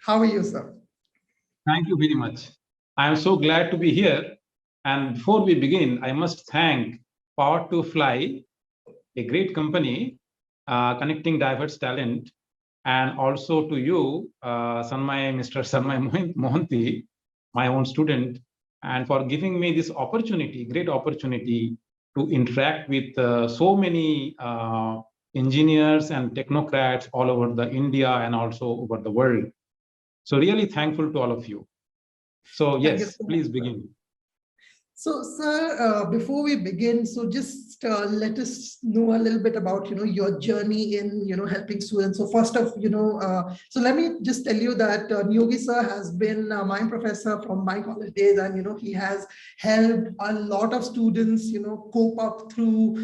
How are you, sir? Thank you very much. I am so glad to be here. And before we begin, I must thank Power to Fly, a great company connecting diverse talent, and also to you, Mr. Sanmay Mohanty, my own student, and for giving me this opportunity, great opportunity to interact with so many engineers and technocrats all over the India and also over the world. So really thankful to all of you. So yes, please begin. So, sir, before we begin, so just let us know a little bit about, your journey in, helping students. So first of, so let me just tell you that Neogi sir has been my professor from my college days, and, he has helped a lot of students, cope up through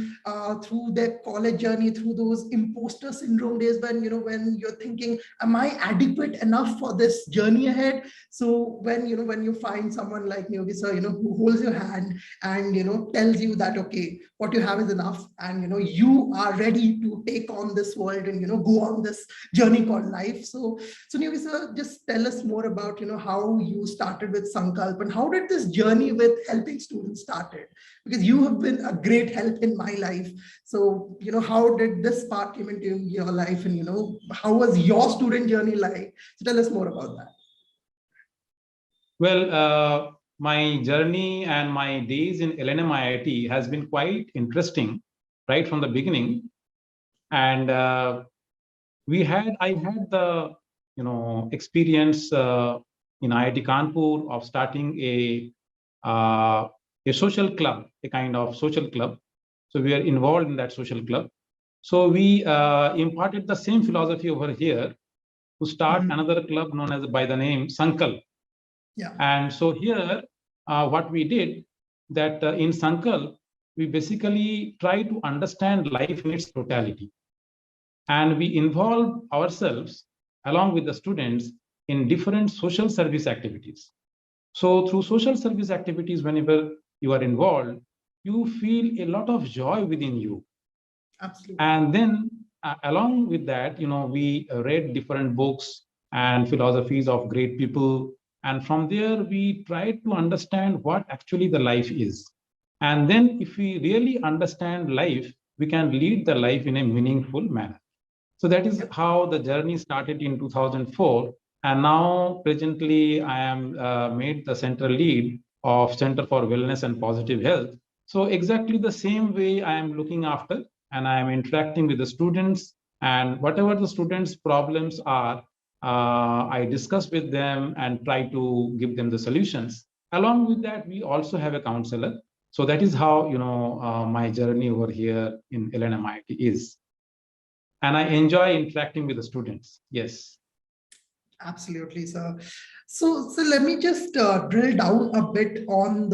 their college journey, through those imposter syndrome days when, when you're thinking, am I adequate enough for this journey ahead? So when you find someone like Neogi sir, who holds your hand and tells you that, okay, what you have is enough, and you are ready to take on this world and go on this journey called life. So Neogi sir, just tell us more about how you started with Sankalp and how did this journey with helping students started, because you have been a great help in my life. So how did this part came into your life, and how was your student journey like? So tell us more about that. Well, my journey and my days in LNM IIT has been quite interesting right from the beginning. And I had the experience in IIT Kanpur of starting a social club, a kind of social club. So we are involved in that social club. So we imparted the same philosophy over here to start another club known as by the name Sankalp. Yeah. And so here, what we did that in Sankalp, we basically try to understand life in its totality. And we involve ourselves along with the students in different social service activities. So through social service activities, whenever you are involved, you feel a lot of joy within you. Absolutely. And then along with that, we read different books and philosophies of great people. And from there, we try to understand what actually the life is. And then if we really understand life, we can lead the life in a meaningful manner. So that is how the journey started in 2004. And now presently, I am made the central lead of Center for Wellness and Positive Health. So exactly the same way I am looking after and I am interacting with the students, and whatever the students' problems are, I discuss with them and try to give them the solutions. Along with that, we also have a counselor. So that is how my journey over here in LNMIT is. And I enjoy interacting with the students. Yes. Absolutely, sir. So let me just drill down a bit on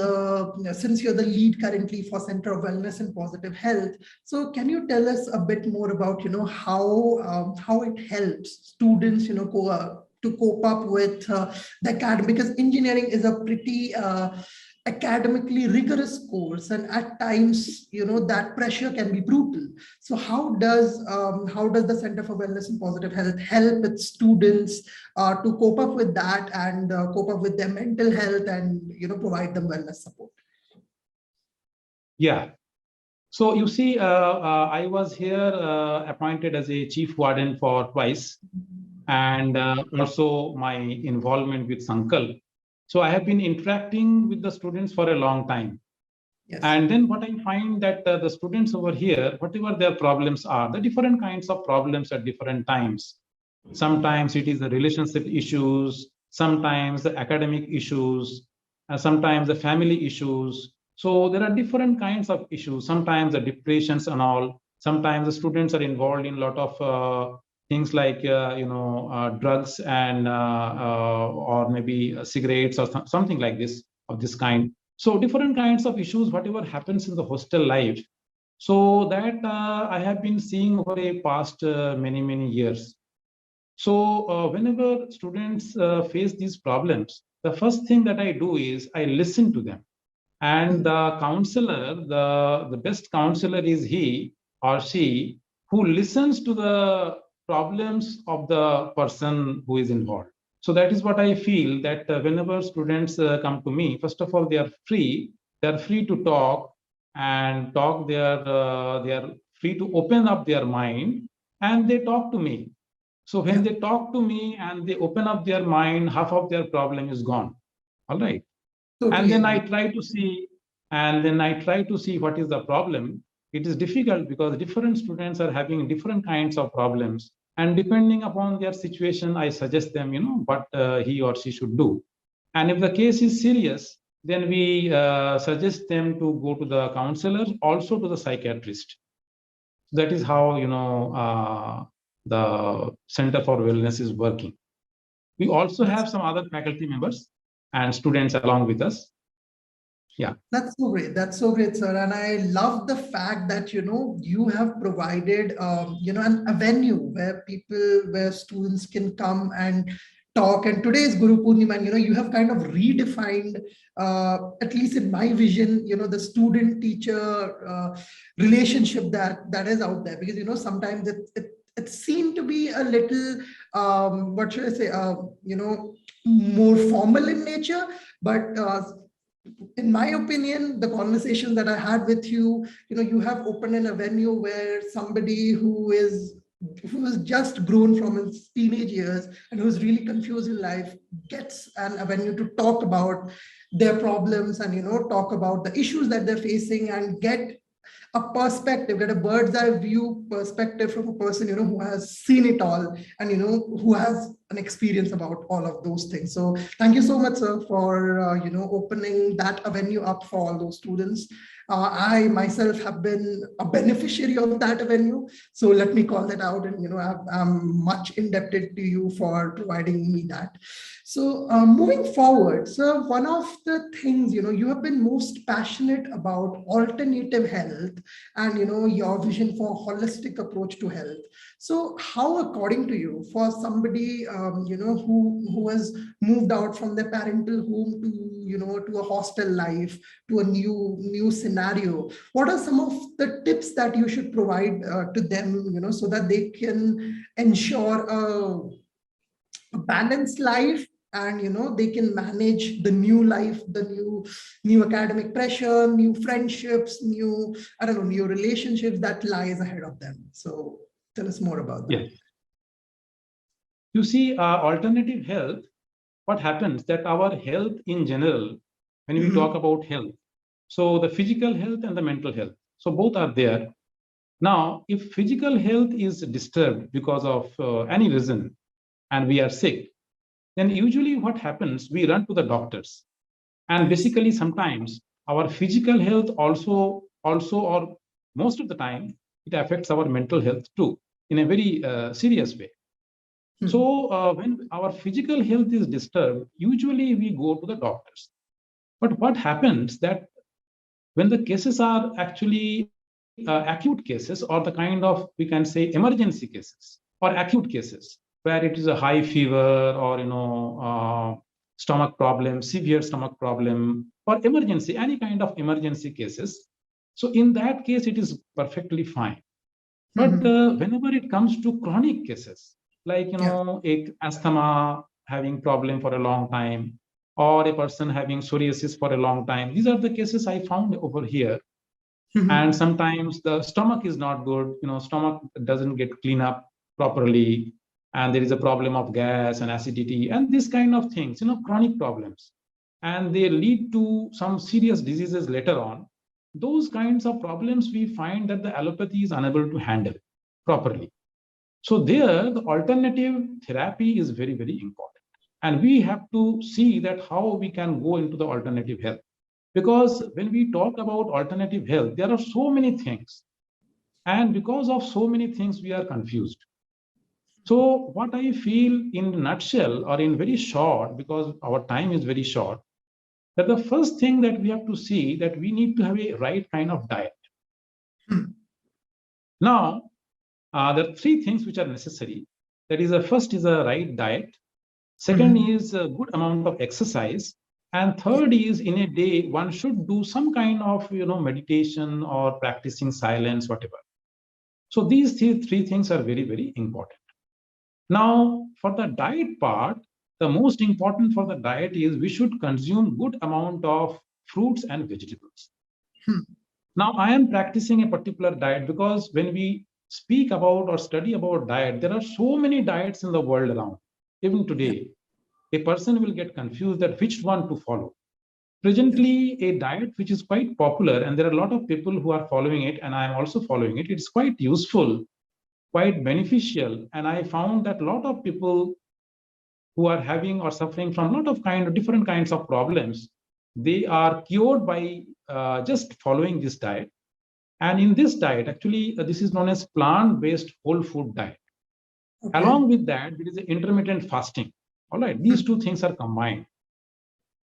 since you're the lead currently for Center of Wellness and Positive Health. So can you tell us a bit more about, how it helps students, to cope up with the academic, because engineering is a pretty academically rigorous course, and at times that pressure can be brutal. So how does the Center for Wellness and Positive Health help its students to cope up with that and cope up with their mental health and provide them wellness support? Yeah. So you see, I was here appointed as a chief warden for twice, and also my involvement with Sankalp. So I have been interacting with the students for a long time. Yes. And then what I find that the students over here, whatever their problems are, the different kinds of problems at different times. Sometimes it is the relationship issues, sometimes the academic issues, sometimes the family issues. So there are different kinds of issues, sometimes the depressions and all. Sometimes the students are involved in a lot of things like drugs and or maybe cigarettes or something like this of this kind. So different kinds of issues, whatever happens in the hostel life. So that I have been seeing over a past many years. So whenever students face these problems, the first thing that I do is I listen to them. And the counselor, the best counselor is he or she who listens to the problems of the person who is involved. So that is what I feel, that whenever students come to me, first of all, they are free to talk and talk. They are free to open up their mind, and they talk to me. So when they talk to me and they open up their mind, half of their problem is gone. All right. And Totally then I agree. try to see, what is the problem. It is difficult because different students are having different kinds of problems. And depending upon their situation, I suggest them, what he or she should do. And if the case is serious, then we suggest them to go to the counselor, also to the psychiatrist. That is how, the Center for Wellness is working. We also have some other faculty members and students along with us. Yeah. That's so great. That's so great, sir. And I love the fact that, you have provided, a venue where students can come and talk. And today is Guru Purnima, and, you have kind of redefined, at least in my vision, the student-teacher relationship that is out there. Because, sometimes it seemed to be a little, what should I say, more formal in nature, but in my opinion, the conversation that I had with you, you have opened in a venue where somebody who has just grown from his teenage years and who's really confused in life gets an avenue to talk about their problems and talk about the issues that they're facing and get a perspective, get a bird's eye view perspective from a person, who has seen it all and, who has an experience about all of those things. So thank you so much, sir, for, opening that avenue up for all those students. I myself have been a beneficiary of that avenue. So let me call that out. And, I'm much indebted to you for providing me that. So moving forward, so one of the things, you have been most passionate about alternative health and, your vision for holistic approach to health. So how, according to you, for somebody, who has moved out from their parental home to a hostel life, to a new scenario, what are some of the tips that you should provide to them, so that they can ensure a balanced life and they can manage the new life, the new academic pressure, new friendships, new relationships that lies ahead of them. So tell us more about that. Yes. You see, alternative health, what happens that our health in general, when we talk about health, so the physical health and the mental health, so both are there. Now, if physical health is disturbed because of any reason and we are sick, then usually what happens, we run to the doctors. And basically sometimes our physical health also or most of the time, it affects our mental health too in a very serious way. So when our physical health is disturbed, usually we go to the doctors. But what happens that when the cases are actually acute cases or the kind of, we can say, emergency cases or acute cases where it is a high fever or stomach problem, severe stomach problem, or emergency, any kind of emergency cases, so in that case it is perfectly fine. But whenever it comes to chronic cases, like asthma having problem for a long time, or a person having psoriasis for a long time, these are the cases I found over here. And sometimes the stomach is not good, stomach doesn't get clean up properly, and there is a problem of gas and acidity and this kind of things, chronic problems, and they lead to some serious diseases later on. Those kinds of problems we find that the allopathy is unable to handle properly. So there, the alternative therapy is very, very important. And we have to see that how we can go into the alternative health. Because when we talk about alternative health, there are so many things. And because of so many things, we are confused. So what I feel in a nutshell or in very short, because our time is very short, that the first thing that we have to see that we need to have a right kind of diet. Now, there are three things which are necessary. That is, first is a right diet. Second is a good amount of exercise. And third is, in a day, one should do some kind of meditation or practicing silence, whatever. So these three things are very, very important. Now, for the diet part, the most important for the diet is we should consume good amount of fruits and vegetables. Now, I am practicing a particular diet because when we speak about or study about diet, there are so many diets in the world around. Even today, a person will get confused that which one to follow. Presently, a diet which is quite popular, and there are a lot of people who are following it, and I am also following it. It's quite useful, quite beneficial, and I found that a lot of people who are having or suffering from a lot of different kinds of problems, they are cured by just following this diet. And in this diet, actually, this is known as plant-based whole food diet. Okay. Along with that, there is intermittent fasting. All right, these two things are combined.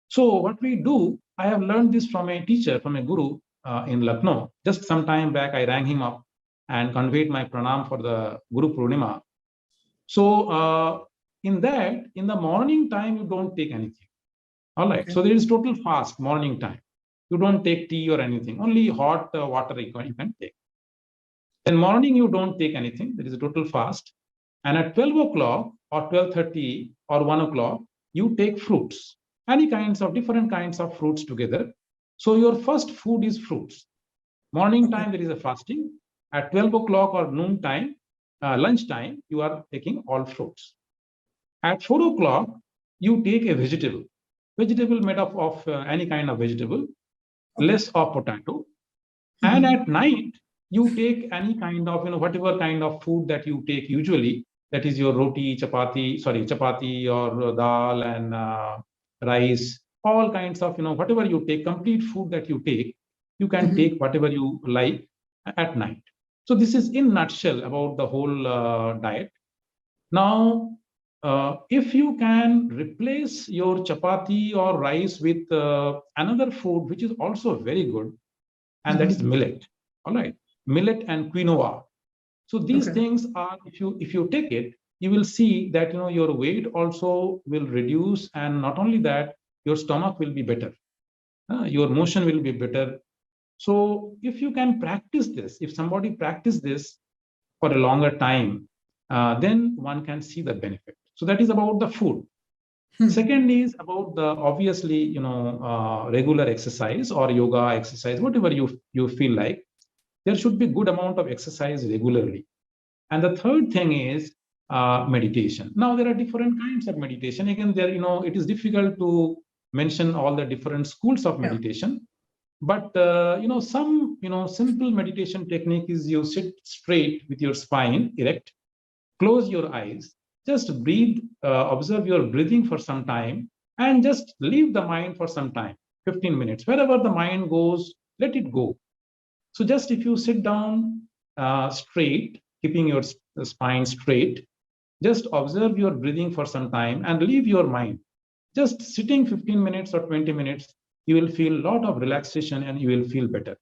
So what we do, I have learned this from a teacher, from a guru in Lucknow. Just some time back, I rang him up and conveyed my pranam for the Guru Purnima. So in that, in the morning time, you don't take anything. All right. Okay. So there is total fast morning time. You don't take tea or anything. Only hot water you can take. In morning, you don't take anything. There is a total fast. And at 12 o'clock or 12:30 or 1 o'clock, you take fruits. Any kinds of different kinds of fruits together. So your first food is fruits. Morning time, there is a fasting. At 12 o'clock or noon time, lunch time, you are taking all fruits. At 4 o'clock, you take a vegetable made up of any kind of vegetable, less of potato. And at night, you take any kind of, whatever kind of food that you take usually, that is your chapati or dal and rice, all kinds of, whatever you take, complete food that you take, you can take whatever you like at night. So this is in nutshell about the whole diet. Now, if you can replace your chapati or rice with another food, which is also very good, and that is millet. All right, millet and quinoa. So these things are, if you take it, you will see that your weight also will reduce, and not only that, your stomach will be better, your motion will be better. So if you can practice this, if somebody practice this for a longer time, then one can see the benefit. So that is about the food. Second is about the obviously regular exercise or yoga exercise, whatever you feel like. There should be good amount of exercise regularly. And the third thing is meditation. Now there are different kinds of meditation. Again, there it is difficult to mention all the different schools of meditation. But some simple meditation technique is you sit straight with your spine erect, close your eyes, just breathe, observe your breathing for some time, and just leave the mind for some time, 15 minutes. Wherever the mind goes, let it go. So just if you sit down straight, keeping your spine straight, just observe your breathing for some time and leave your mind. Just sitting 15 minutes or 20 minutes, you will feel a lot of relaxation and you will feel better.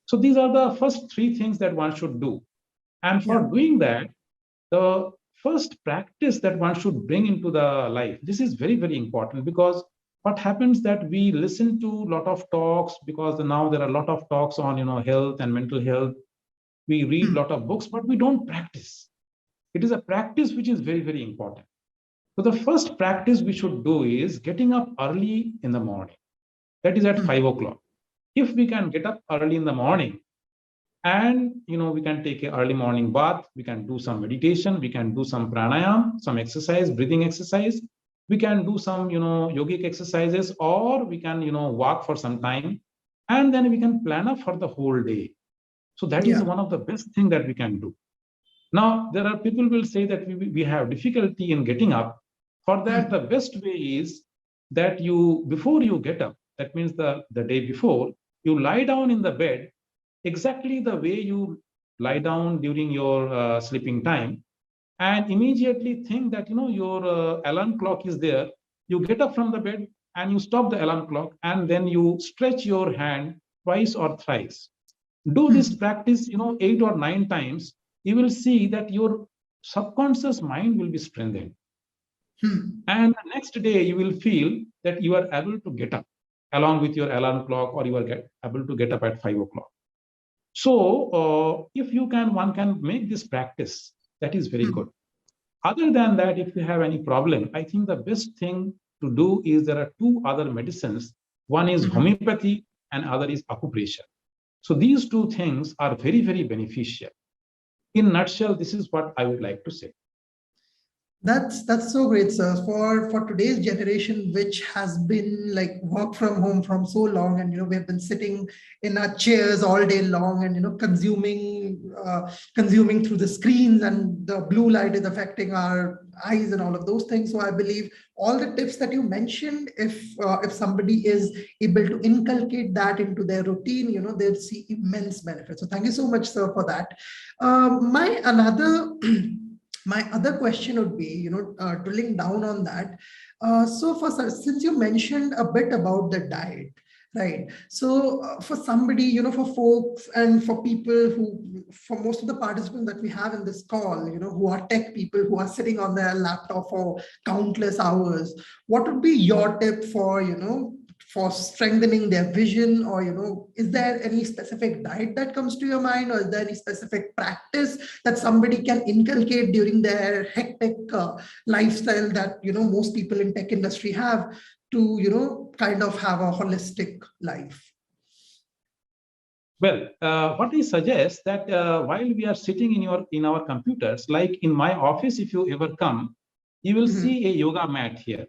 So these are the first three things that one should do. And for doing that, the first practice that one should bring into the life, this is very, very important, because what happens that we listen to a lot of talks, because now there are a lot of talks on health and mental health. We read a lot of books, but we don't practice. It is a practice which is very, very important. So the first practice we should do is getting up early in the morning. That is at 5 o'clock. If we can get up early in the morning, and we can take an early morning bath, we can do some meditation, we can do some pranayam, some exercise, breathing exercise, we can do some yogic exercises, or we can walk for some time, and then we can plan up for the whole day. So that is one of the best thing that we can do. Now there are people will say that we have difficulty in getting up. For that, the best way is that before you get up, that means the day before, you lie down in the bed exactly the way you lie down during your sleeping time, and immediately think that your alarm clock is there. You get up from the bed and you stop the alarm clock, and then you stretch your hand twice or thrice. Do this practice 8 or 9 times. You will see that your subconscious mind will be strengthened. And the next day you will feel that you are able to get up along with your alarm clock, or you are able to get up at 5 o'clock. So if one can make this practice, that is very good. Other than that, if you have any problem, I think the best thing to do is there are two other medicines. One is homeopathy and other is acupressure. So these two things are very, very beneficial. In a nutshell, this is what I would like to say. That's so great, sir. For today's generation, which has been like work from home from so long, and we have been sitting in our chairs all day long, and consuming through the screens, and the blue light is affecting our eyes and all of those things. So I believe all the tips that you mentioned, if somebody is able to inculcate that into their routine, they'll see immense benefits. So thank you so much, sir, for that. My other question would be, drilling down on that. Since you mentioned a bit about the diet, right? So for somebody, for folks and for people for most of the participants that we have in this call, who are tech people who are sitting on their laptop for countless hours, what would be your tip for strengthening their vision? Or is there any specific diet that comes to your mind, or is there any specific practice that somebody can inculcate during their hectic lifestyle that most people in tech industry have to kind of have a holistic life? Well, what I suggest that while we are sitting in our computers, like in my office, if you ever come, you will see a yoga mat here.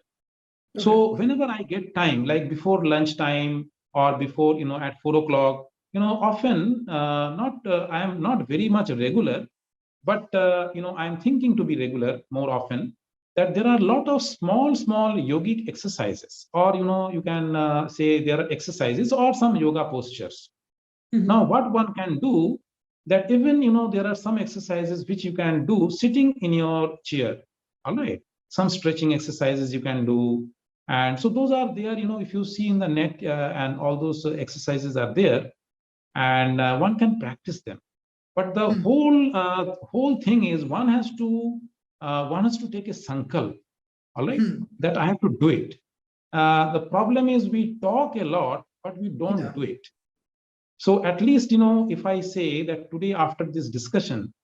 So whenever I get time, like before lunchtime or before, at 4 o'clock, often I am not very much regular, but, I'm thinking to be regular more often, that there are a lot of small yogic exercises, or, you can say there are exercises or some yoga postures. Now, what one can do, that even, there are some exercises which you can do sitting in your chair. All right. Some stretching exercises you can do. And so those are there, if you see in the net, and all those exercises are there, and one can practice them. But the whole thing is one has to take a sankalp, all right, that I have to do it. The problem is we talk a lot, but we don't do it. So at least, if I say that today after this discussion,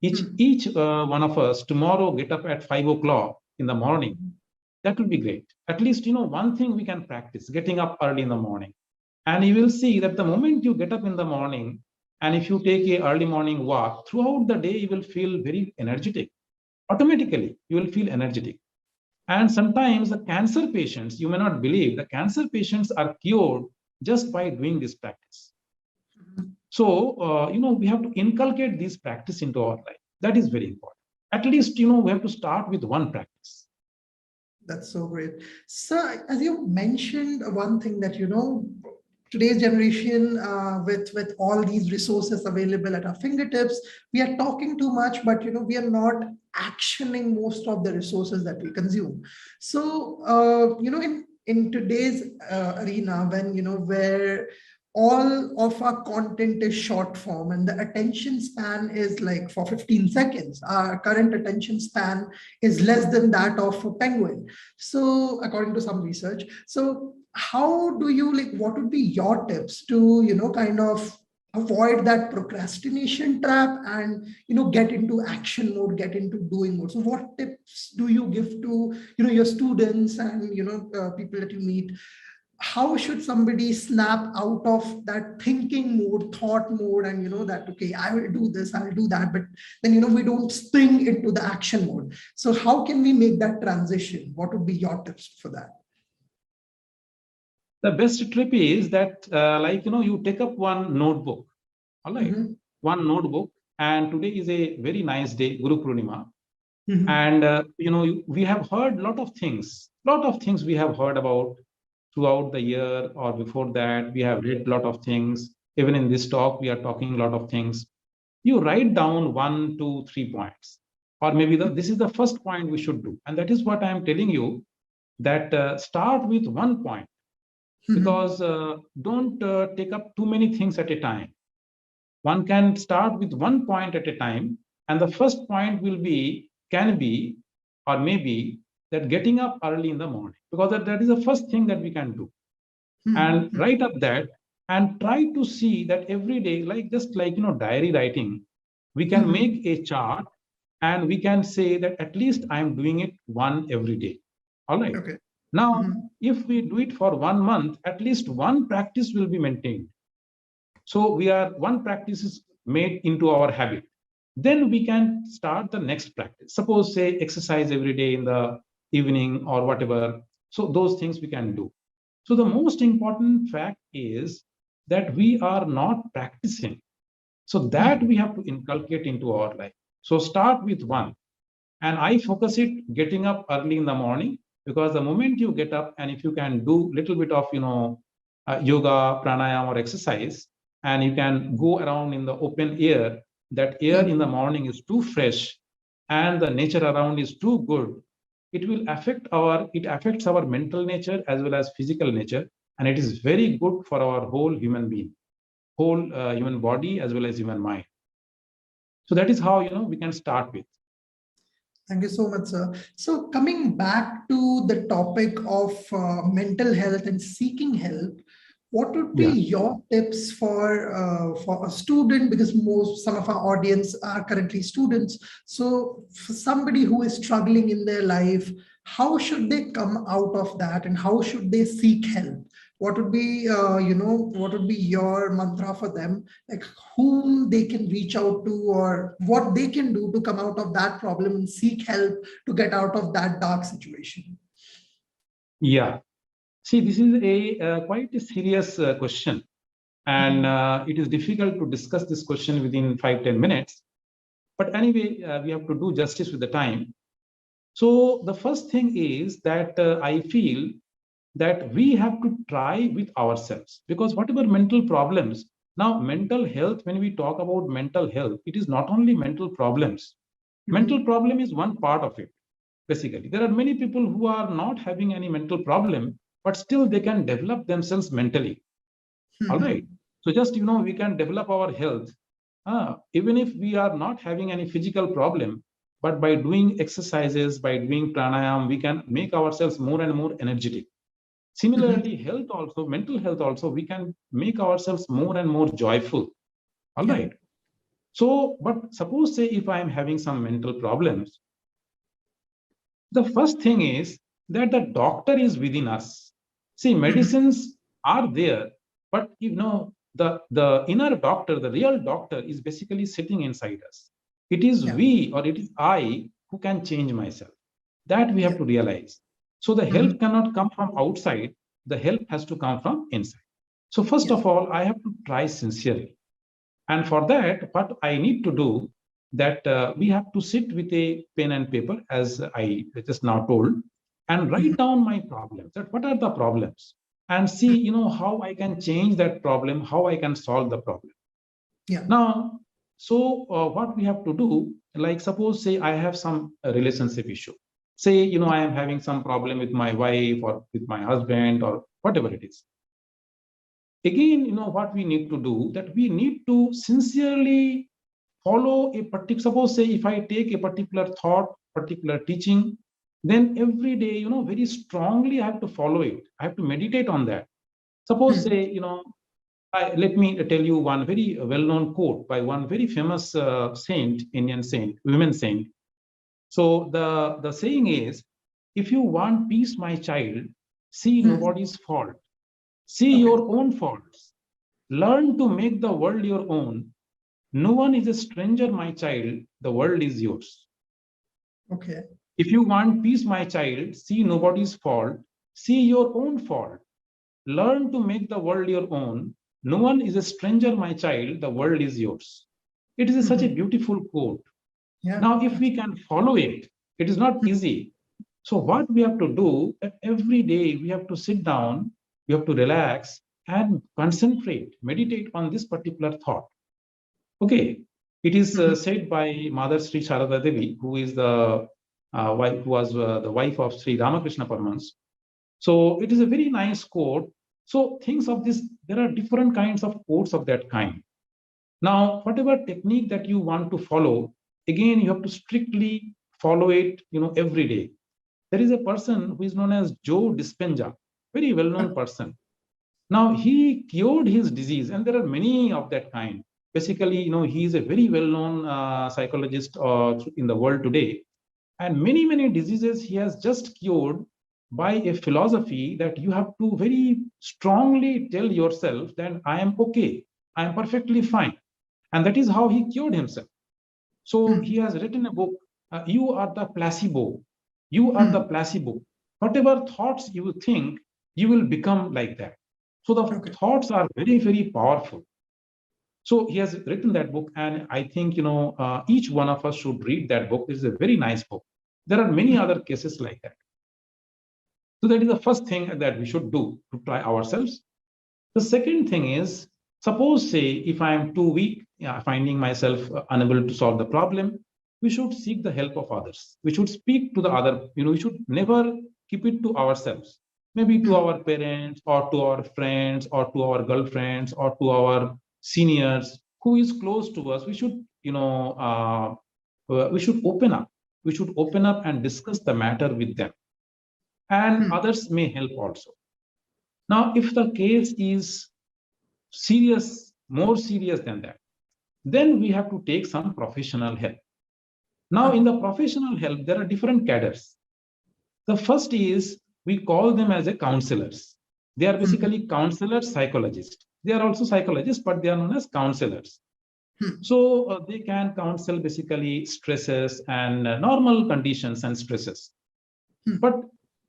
each one of us tomorrow get up at 5 o'clock in the morning, that will be great. At least, one thing we can practice, getting up early in the morning. And you will see that the moment you get up in the morning, and if you take a early morning walk, throughout the day, you will feel very energetic. Automatically, you will feel energetic. And sometimes the cancer patients, you may not believe, the cancer patients are cured just by doing this practice. So, we have to inculcate this practice into our life. That is very important. At least, we have to start with one practice. That's so great. So, as you mentioned, one thing that, today's generation, with all these resources available at our fingertips, we are talking too much, but, we are not actioning most of the resources that we consume. So, in today's arena, when, where all of our content is short form and the attention span is like for 15 seconds. Our current attention span is less than that of a penguin. So according to some research. So how do you what would be your tips to, kind of avoid that procrastination trap and, get into action mode, get into doing mode? So what tips do you give to, your students and, people that you meet? How should somebody snap out of that thinking mode, thought mode, and that, okay, I will do this, I will do that, but then we don't spring into the action mode? So how can we make that transition? What would be your tips for that? The best tip is that you take up one notebook, all right, one notebook, and today is a very nice day, Guru Purnima, and we have heard a lot of things we have heard about throughout the year, or before that, we have read a lot of things. Even in this talk, we are talking a lot of things. You write down 1, 2, 3 points, or maybe this is the first point we should do. And that is what I am telling you, that start with one point, because don't take up too many things at a time. One can start with one point at a time, and the first point can be, or maybe, that getting up early in the morning, because that is the first thing that we can do. And write up that, and try to see that every day, like diary writing, we can make a chart and we can say that at least I am doing it one every day. All right. Okay. Now, if we do it for 1 month, at least one practice will be maintained. So one practice is made into our habit. Then we can start the next practice. Suppose say exercise every day in the evening or whatever. So those things we can do. So the most important fact is that we are not practicing. So that we have to inculcate into our life. So start with one. And I focus it getting up early in the morning, because the moment you get up and if you can do little bit of, yoga, pranayama or exercise, and you can go around in the open air, that air in the morning is too fresh and the nature around is too good, it affects our mental nature as well as physical nature. And it is very good for our whole human being, whole human body as well as human mind. So that is how, we can start with. Thank you so much, sir. So coming back to the topic of mental health and seeking help, what would be your tips for a student? Because some of our audience are currently students. So for somebody who is struggling in their life, how should they come out of that, and how should they seek help? What would be, what would be your mantra for them? Like whom they can reach out to, or what they can do to come out of that problem and seek help to get out of that dark situation? Yeah. See, this is a quite a serious question, and it is difficult to discuss this question within 5-10 minutes. But anyway, we have to do justice with the time. So the first thing is that I feel that we have to try with ourselves, because whatever mental problems, now mental health, when we talk about mental health, it is not only mental problems. Mental problem is one part of it. Basically, there are many people who are not having any mental problem, but still they can develop themselves mentally. All right. So just, we can develop our health, even if we are not having any physical problem, but by doing exercises, by doing pranayam, we can make ourselves more and more energetic. Similarly, health also, mental health also, we can make ourselves more and more joyful. All right. So, but suppose say if I am having some mental problems, the first thing is that the doctor is within us. See, medicines are there, but the inner doctor, the real doctor, is basically sitting inside us. It is we, or it is I, who can change myself. That we have to realize. So the help cannot come from outside, the help has to come from inside. So first of all, I have to try sincerely. And for that, what I need to do, that we have to sit with a pen and paper, as I just now told, and write down my problems. That what are the problems, and see, how I can change that problem, how I can solve the problem. Now, so what we have to do, like suppose say I have some relationship issue. Say, I am having some problem with my wife or with my husband or whatever it is. Again, what we need to do, that we need to sincerely follow a particular, suppose say if I take a particular thought, particular teaching, then every day, very strongly I have to follow it. I have to meditate on that. Suppose say, let me tell you one very well-known quote by one very famous saint, Indian saint, women saint. So the saying is, if you want peace, my child, see nobody's fault. See your own faults. Learn to make the world your own. No one is a stranger, my child. The world is yours. Okay. If you want peace, my child, see nobody's fault. See your own fault. Learn to make the world your own. No one is a stranger, my child. The world is yours. It is such a beautiful quote. Now, if we can follow it, it is not easy. So what we have to do, that every day we have to sit down, we have to relax and concentrate, meditate on this particular thought. Okay, it is said by Mother Sri Sharada Devi, who is the wife, who was the wife of Sri Ramakrishna Paramahans. So it is a very nice quote. So things of this, there are different kinds of quotes of that kind. Now, whatever technique that you want to follow, again, you have to strictly follow it, every day. There is a person who is known as Joe Dispenza, very well-known person. Now, he cured his disease, and there are many of that kind. basically, he is a very well-known psychologist in the world today. And many, many diseases he has just cured by a philosophy that you have to very strongly tell yourself that I am okay, I am perfectly fine. And that is how he cured himself. So he has written a book, You Are the Placebo. You are the placebo. Whatever thoughts you think, you will become like that. So the thoughts are very, very powerful. So he has written that book, and I think each one of us should read that book. It is a very nice book. There are many other cases like that. So that is the first thing that we should do to try ourselves. The second thing is, suppose say if I am too weak, finding myself unable to solve the problem, we should seek the help of others. We should speak to the other. We should never keep it to ourselves. Maybe to our parents or to our friends or to our girlfriends or to our seniors who is close to us. We should we should open up. We should open up and discuss the matter with them. And others may help also. Now, if the case is serious, more serious than that, then we have to take some professional help. Now, in the professional help, there are different cadres. The first is, we call them as a counselors. They are basically counselors, psychologists. They are also psychologists, but they are known as counselors. So they can counsel basically stresses and normal conditions and stresses. But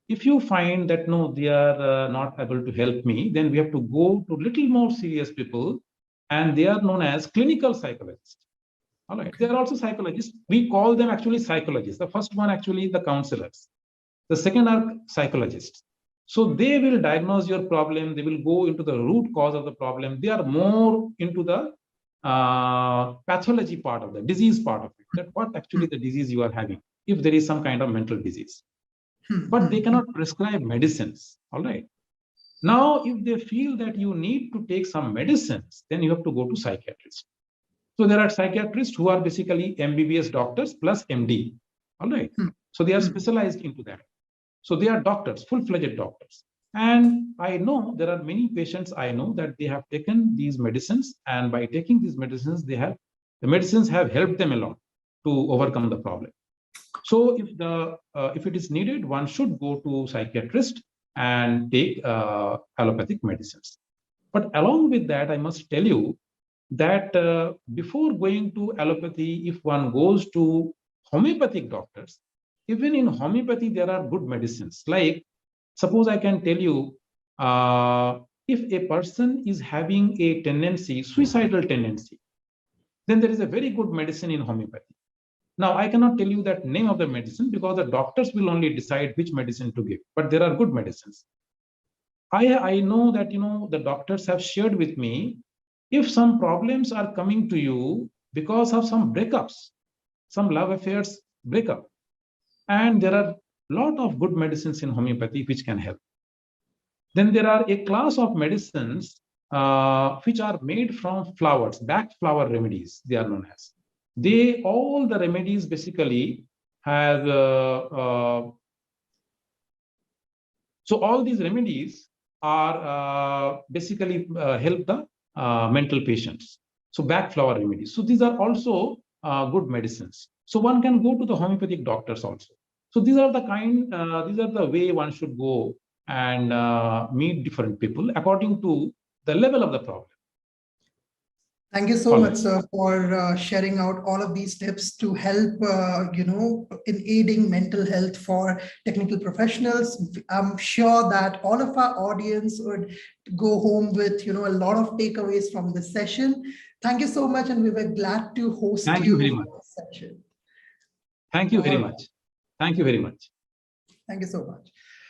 if you find that no, they are not able to help me, then we have to go to little more serious people, and they are known as clinical psychologists. All right, they are also psychologists. We call them actually psychologists. The first one actually the counselors. The second are psychologists. So they will diagnose your problem. They will go into the root cause of the problem. They are more into the pathology part of the disease part of it. That what actually the disease you are having, if there is some kind of mental disease. But they cannot prescribe medicines. All right. Now, if they feel that you need to take some medicines, then you have to go to psychiatrists. So there are psychiatrists who are basically MBBS doctors plus MD. All right. So they are specialized into that. So they are doctors, full-fledged doctors. And I know there are many patients I know that they have taken these medicines, and by taking these medicines, the medicines have helped them a lot to overcome the problem. So if it is needed, one should go to psychiatrist and take allopathic medicines. But along with that, I must tell you that before going to allopathy, if one goes to homeopathic doctors, even in homeopathy, there are good medicines. Like, suppose I can tell you, if a person is having a tendency, suicidal tendency, then there is a very good medicine in homeopathy. Now, I cannot tell you that name of the medicine because the doctors will only decide which medicine to give, but there are good medicines. I know that, the doctors have shared with me, if some problems are coming to you because of some breakups, some love affairs breakup, and there are a lot of good medicines in homeopathy which can help. Then there are a class of medicines which are made from flowers, back flower remedies, they are known as. All the remedies basically have, so all these remedies are basically help the mental patients. So back flower remedies. So these are also good medicines. So one can go to the homeopathic doctors also. So these are the way one should go and meet different people according to the level of the problem. Thank you so much, sir, for sharing out all of these tips to help, in aiding mental health for technical professionals. I'm sure that all of our audience would go home with, a lot of takeaways from this session. Thank you so much, and we were glad to host you for this session. Thank you very much. Thank you very much. Thank you so much.